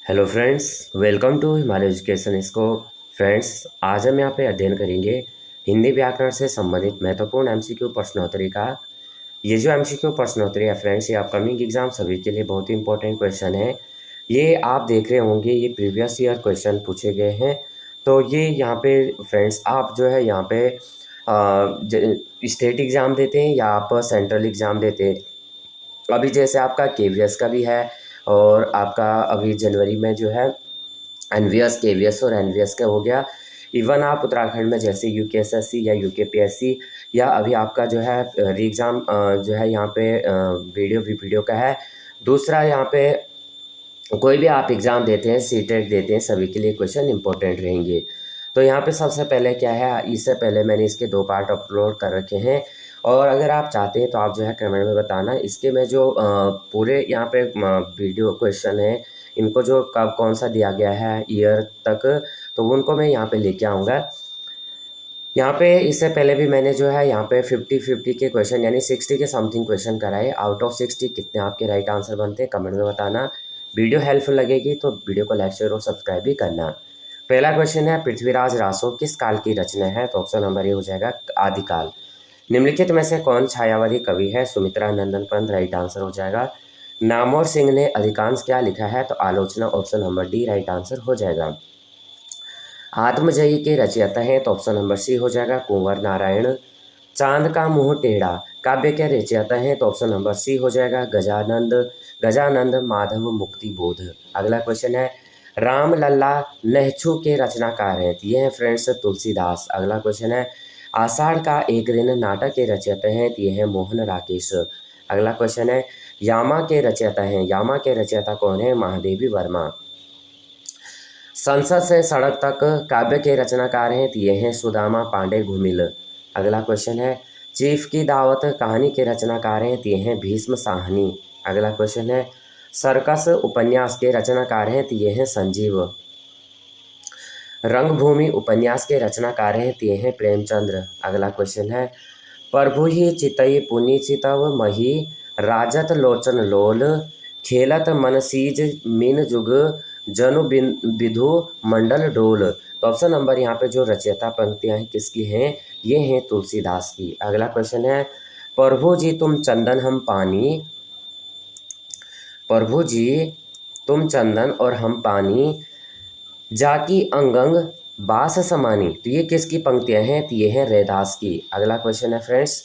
Hello friends, welcome to Himalaya education scope. Friends, आज हम यहाँ पे अध्ययन करेंगे हिंदी व्याकरण से संबंधित महत्वपूर्ण एमसीक्यू प्रश्नोत्तरी का। ये जो एमसीक्यू प्रश्नोत्तरी है फ्रेंड्स, ये अपकमिंग एग्जाम सभी के लिए बहुत ही इंपॉर्टेंट क्वेश्चन है। ये आप देख रहे होंगे, ये प्रीवियस ईयर क्वेश्चन पूछे गए हैं। तो ये यहाँ पे फ्रेंड्स, आप जो है यहाँ पे स्टेट एग्ज़ाम देते हैं या आप सेंट्रल एग्ज़ाम देते हैं। अभी जैसे आपका केवीएस का भी है, और आपका अभी जनवरी में जो है एनवीएस, केवीएस और एनवीएस का हो गया। इवन आप उत्तराखंड में जैसे यूकेएसएससी या यूकेपीएससी, या अभी आपका जो है री एग्ज़ाम जो है यहाँ पे वीडियो का है। दूसरा यहाँ पे कोई भी आप एग्ज़ाम देते हैं, सीटेट देते हैं, सभी के लिए क्वेश्चन इंपॉर्टेंट रहेंगे। तो यहाँ पे सबसे पहले क्या है, इससे पहले मैंने इसके 2 पार्ट अपलोड कर रखे हैं, और अगर आप चाहते हैं तो आप जो है कमेंट में बताना। इसके में जो पूरे यहाँ पे वीडियो क्वेश्चन है, इनको जो कब कौन सा दिया गया है ईयर तक, तो उनको मैं यहाँ पे लेके आऊँगा। यहाँ पे इससे पहले भी मैंने जो है यहाँ पे 50-50 के क्वेश्चन यानी 60 के समथिंग क्वेश्चन कराए। आउट ऑफ 60 कितने आपके राइट आंसर बनते हैं, कमेंट में बताना। वीडियो हेल्पफुल लगेगी तो वीडियो को लाइक, शेयर और सब्सक्राइब भी करना। पहला क्वेश्चन है, पृथ्वीराज रासो किस काल की रचना है? तो ऑप्शन नंबर ए हो जाएगा आदिकाल। निम्नलिखित में से कौन छायावादी कवि है? सुमित्रा नंदन पंत राइट आंसर हो जाएगा। नामवर सिंह ने अधिकांश क्या लिखा है? तो आलोचना option number D right answer हो जाएगा। आत्मजयी के रचयिता हैं? तो ऑप्शन नंबर सी हो जाएगा कुंवर नारायण। चांद का मुंह टेढ़ा काव्य के रचयिता हैं? तो ऑप्शन नंबर सी हो जाएगा गजानंद माधव मुक्ति बोध। अगला क्वेश्चन है, राम लल्ला नहछू के रचनाकार हैं? ये हैं फ्रेंड्स तुलसीदास। अगला क्वेश्चन है, आषाढ़ का एक दिन नाटक के रचयिता हैं? ये हैं मोहन राकेश। अगला क्वेश्चन है, यामा के रचयिता हैं? यामा के रचयिता कौन है? महादेवी वर्मा। संसद से सड़क तक काव्य के रचनाकार हैं? ये हैं सुदामा पांडे घुमिल। अगला क्वेश्चन है, चीफ की दावत कहानी के रचनाकार हैं? ये हैं भीष्म साहनी। अगला क्वेश्चन है, सर्कस उपन्यास के रचनाकार हैं? ये हैं संजीव। रंगभूमि उपन्यास के रचनाकार हैं? ये हैं प्रेमचंद्र। अगला क्वेश्चन है, प्रभु ही चितई पुनि चितव मही राजत लोचन लोल खेलत मनसीज मीन जुग जनु विधु मंडल डोल। तो ऑप्शन नंबर यहाँ पे जो रचयिता पंक्तियाँ हैं किसकी हैं? ये हैं तुलसीदास की। अगला क्वेश्चन है, प्रभु जी तुम चंदन हम पानी, प्रभु जी तुम चंदन और हम पानी जाकी अंगंग बास समानी। तो ये किसकी पंक्तियाँ हैं? तो ये हैं रैदास की। अगला क्वेश्चन है फ्रेंड्स,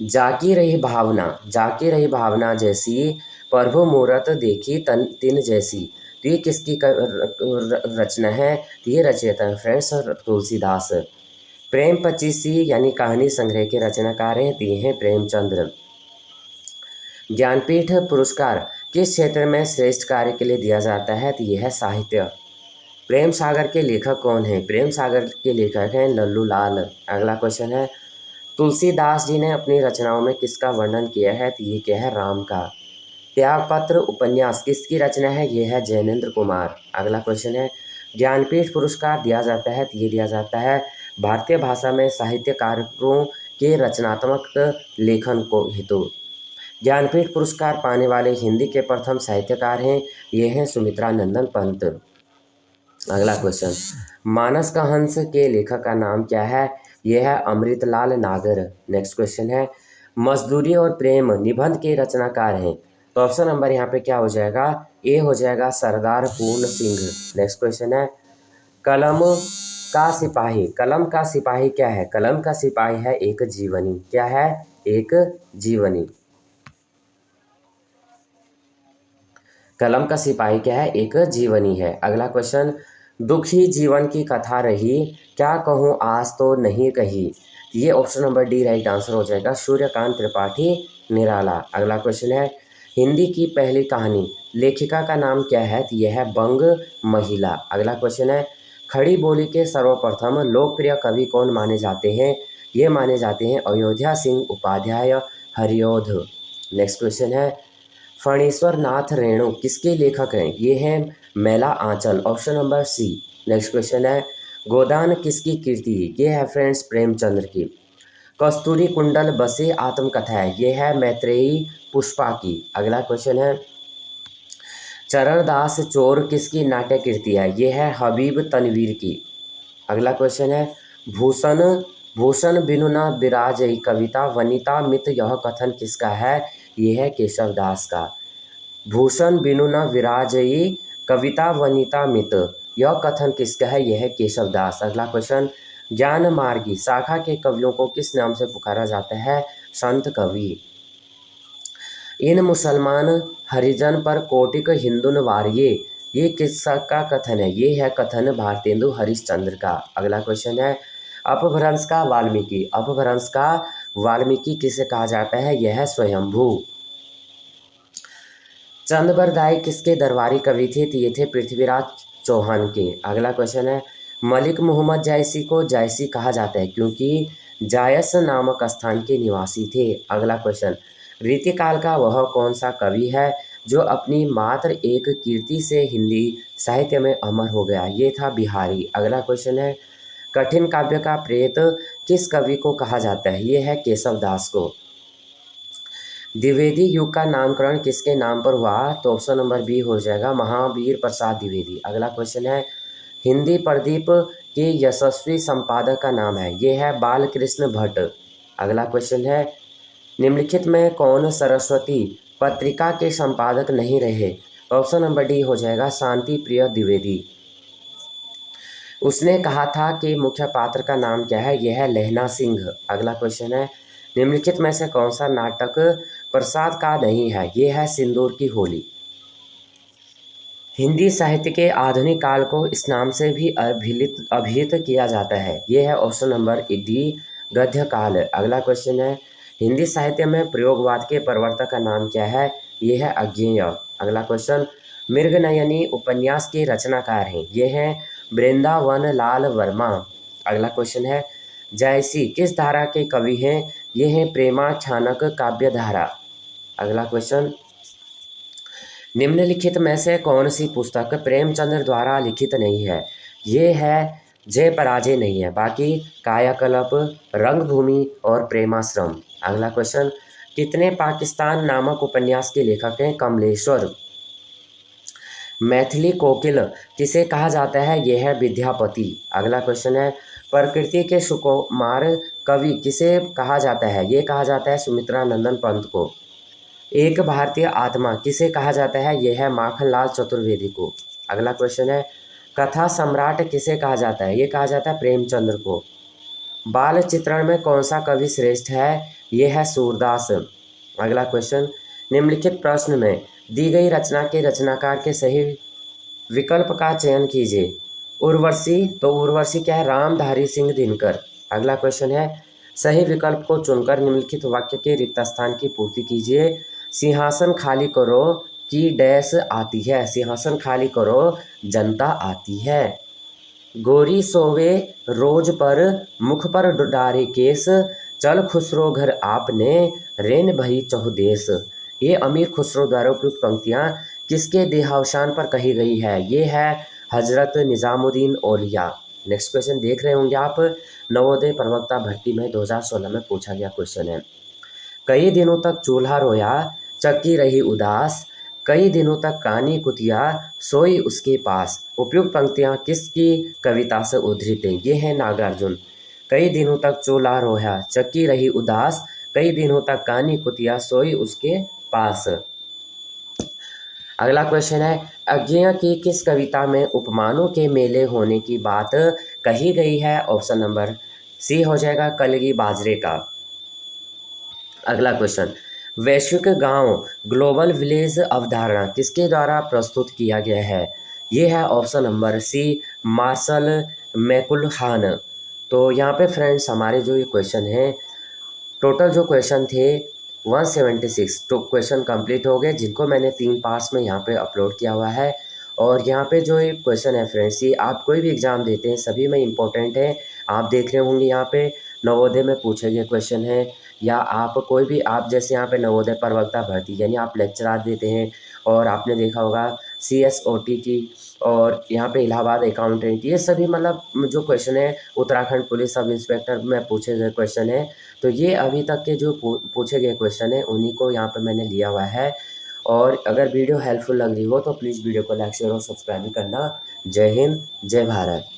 जाकी रही भावना जैसी प्रभु मूरत देखी तन तिन जैसी। तो ये किसकी रचना है? तो ये रचयिता है फ्रेंड्स तुलसीदास। प्रेम पचीसी यानी कहानी संग्रह के रचनाकार हैं? ये हैं प्रेमचंद्र। ज्ञानपीठ पुरस्कार किस क्षेत्र में श्रेष्ठ कार्य के लिए दिया जाता है? तो ये है साहित्य। प्रेम सागर के लेखक कौन है? प्रेम सागर के लेखक हैं लल्लू लाल। अगला क्वेश्चन है, तुलसीदास जी ने अपनी रचनाओं में किसका वर्णन किया है? तो ये क्या है? राम का। त्यागपत्र उपन्यास किसकी रचना है? ये है जैनेन्द्र कुमार। अगला क्वेश्चन है, ज्ञानपीठ पुरस्कार दिया जाता है? तो ये दिया जाता है भारतीय भाषा में साहित्यकारों के रचनात्मक लेखन को हेतु। ज्ञानपीठ पुरस्कार पाने वाले हिंदी के प्रथम साहित्यकार हैं? ये हैं सुमित्रा नंदन पंत। अगला क्वेश्चन, मानस का हंस के लेखक का नाम क्या है? यह है अमृतलाल नागर। नेक्स्ट क्वेश्चन है, मजदूरी और प्रेम निबंध के रचनाकार हैं? तो ऑप्शन नंबर यहाँ पे क्या हो जाएगा? ए हो जाएगा सरदार पूर्ण सिंह। नेक्स्ट क्वेश्चन है, कलम का सिपाही क्या है? कलम का सिपाही है एक जीवनी। क्या है? एक जीवनी। कलम का सिपाही क्या है? एक जीवनी है। अगला क्वेश्चन, दुखी जीवन की कथा रही क्या कहूँ आज तो नहीं कही। ये option number D right answer हो जाएगा सूर्यकांत त्रिपाठी निराला। अगला क्वेश्चन है, हिंदी की पहली कहानी लेखिका का नाम क्या है? तो यह है बंग महिला। अगला क्वेश्चन है, खड़ी बोली के सर्वप्रथम लोकप्रिय कवि कौन माने जाते हैं? ये माने जाते हैं अयोध्या सिंह उपाध्याय हरिऔध। नेक्स्ट क्वेश्चन है, फणीश्वर नाथ रेणु किसके लेखक हैं? ये हैं Maila Anchal. Option number C. Next question है, गोदान किसकी कृति? ये है फ्रेंड्स प्रेमचंद्र की। कस्तूरी कुंडल बसे आत्मकथा है? ये है मैत्रेयी पुष्पा की। अगला क्वेश्चन है, चरणदास चोर किसकी नाट्य कृति है? ये है हबीब तनवीर की। अगला क्वेश्चन है भूषण भूषण बिनु न बिराजई कविता वनिता मित यह कथन किसका है? ये है केशव दास का। भूषण बिनु न विराजई कविता वनिता मित यह कथन किसका है? यह है केशव दास। अगला क्वेश्चन ज्ञान मार्गी शाखा के कवियों को किस नाम से पुकारा जाता है? संत कवि। इन मुसलमान हरिजन पर कोटिक हिंदुन वारिये ये किसका कथन है? ये है कथन भारतेंदु हरिश्चंद्र का। अगला क्वेश्चन है अपभ्रंश का वाल्मीकि। अपभ्रंश का वाल्मीकि किसे कहा जाता है? यह है स्वयंभू। चंदबरदाई किसके दरबारी कवि थे? तो ये थे पृथ्वीराज चौहान के। अगला क्वेश्चन है मलिक मोहम्मद जायसी को जायसी कहा जाता है क्योंकि जायस नामक स्थान के निवासी थे। अगला क्वेश्चन रीतिकाल का वह कौन सा कवि है जो अपनी मात्र एक कीर्ति से हिंदी साहित्य में अमर हो गया? ये था बिहारी। अगला क्वेश्चन है कठिन काव्य का प्रेत किस कवि को कहा जाता है? ये है केशव दास को। द्विवेदी युग का नामकरण किसके नाम पर हुआ? तो ऑप्शन नंबर बी हो जाएगा महावीर प्रसाद द्विवेदी। अगला क्वेश्चन है हिंदी प्रदीप के यशस्वी संपादक का नाम है? ये है बालकृष्ण भट्ट। अगला क्वेश्चन है निम्नलिखित में कौन सरस्वती पत्रिका के संपादक नहीं रहे? ऑप्शन नंबर डी हो जाएगा शांति प्रिय द्विवेदी। उसने कहा था कि मुख्य पात्र का नाम क्या है? यह है लहना सिंह। अगला क्वेश्चन है निम्नलिखित में से कौन सा नाटक प्रसाद का नहीं है? यह है सिंदूर की होली। हिंदी साहित्य के आधुनिक काल को इस नाम से भी अभिहित किया जाता है। यह है ऑप्शन नंबर डी गद्य काल। अगला क्वेश्चन है हिंदी साहित्य में प्रयोगवाद के प्रवर्तक का नाम क्या है? यह है अज्ञेय। अगला क्वेश्चन मृगनयनी उपन्यास के रचनाकार हैं? ये हैं वृंदावन लाल वर्मा। अगला क्वेश्चन है जायसी किस धारा के कवि हैं? ये हैं प्रेमाख्यानक काव्य धारा। अगला क्वेश्चन निम्नलिखित में से कौन सी पुस्तक प्रेमचंद्र द्वारा लिखित नहीं है? ये है जय पराजय नहीं है, बाकी कायाकल्प, रंगभूमि और प्रेमाश्रम। अगला क्वेश्चन कितने पाकिस्तान नामक उपन्यास के लेखक हैं? कमलेश्वर। मैथिली कोकिल किसे कहा जाता है? यह है विद्यापति। अगला क्वेश्चन है प्रकृति के सुकुमार कवि किसे कहा जाता है? ये कहा जाता है सुमित्रा नंदन पंत को। एक भारतीय आत्मा किसे कहा जाता है? यह है माखनलाल चतुर्वेदी को। अगला क्वेश्चन है कथा सम्राट किसे कहा जाता है? ये कहा जाता है प्रेमचंद्र को। बाल चित्रण में कौन सा कवि श्रेष्ठ है? यह है सूरदास। अगला क्वेश्चन निम्नलिखित प्रश्न में दी गई रचना के रचनाकार के सही विकल्प का चयन कीजिए। उर्वशी, तो उर्वशी क्या है? रामधारी सिंह दिनकर। अगला क्वेश्चन है सही विकल्प को चुनकर निम्नलिखित वाक्य के रिक्त स्थान की पूर्ति कीजिए। सिंहासन खाली करो की डैश आती है? सिंहासन खाली करो जनता आती है। गोरी सोवे रोज पर मुख पर डारे केस चल खुसरो घर आपने रेन भई चहुदेश। ये अमीर खुसरो द्वारा उपयुक्त पंक्तियाँ किसके देहावसान पर कही गई है? ये है हजरत निज़ामुद्दीन औलिया। नेक्स्ट क्वेश्चन देख रहे होंगे आप, नवोदय प्रवक्ता भर्ती में 2016 में पूछा गया क्वेश्चन है। कई दिनों तक चूल्हा रोया चक्की रही उदास, कई दिनों तक कानी कुतिया सोई उसके पास। उपयुक्त पंक्तियाँ किसकी कविता से उद्धृत हैं? ये है नागार्जुन। कई दिनों तक चूल्हा रोया चक्की रही उदास, कई दिनों तक कानी कुतिया सोई उसके पास। अगला क्वेश्चन है अज्ञेय की किस कविता में उपमानों के मेले होने की बात कही गई है? ऑप्शन नंबर सी हो जाएगा कलगी बाजरे का। अगला क्वेश्चन वैश्विक गांव ग्लोबल विलेज अवधारणा किसके द्वारा प्रस्तुत किया गया है? ये है option number C Marshall McLuhan. तो यहाँ पे फ्रेंड्स हमारे जो ये क्वेश्चन है टोटल जो क्वेश्चन थे 176 तो क्वेश्चन कंप्लीट हो गए, जिनको मैंने 3 पार्ट्स में यहाँ पे अपलोड किया हुआ है। और यहाँ पे जो ये क्वेश्चन है फ्रेंड्स, ये आप कोई भी एग्ज़ाम देते हैं सभी में इम्पोर्टेंट है। आप देख रहे होंगे यहाँ पे नवोदय में पूछे गए क्वेश्चन है, या आप कोई भी आप जैसे यहाँ पे नवोदय प्रवक्ता भर्ती यानी आप लेक्चरार देते हैं, और आपने देखा होगा CSOT की, और यहाँ पे इलाहाबाद अकाउंटेंट, ये सभी मतलब जो क्वेश्चन है उत्तराखंड पुलिस सब इंस्पेक्टर में पूछे गए क्वेश्चन है। तो ये अभी तक के जो पूछे गए क्वेश्चन है उन्हीं को यहाँ पे मैंने लिया हुआ है। और अगर वीडियो हेल्पफुल लग रही हो तो प्लीज़ वीडियो को लाइक शेयर और सब्सक्राइब भी करना। जय हिंद, जय भारत।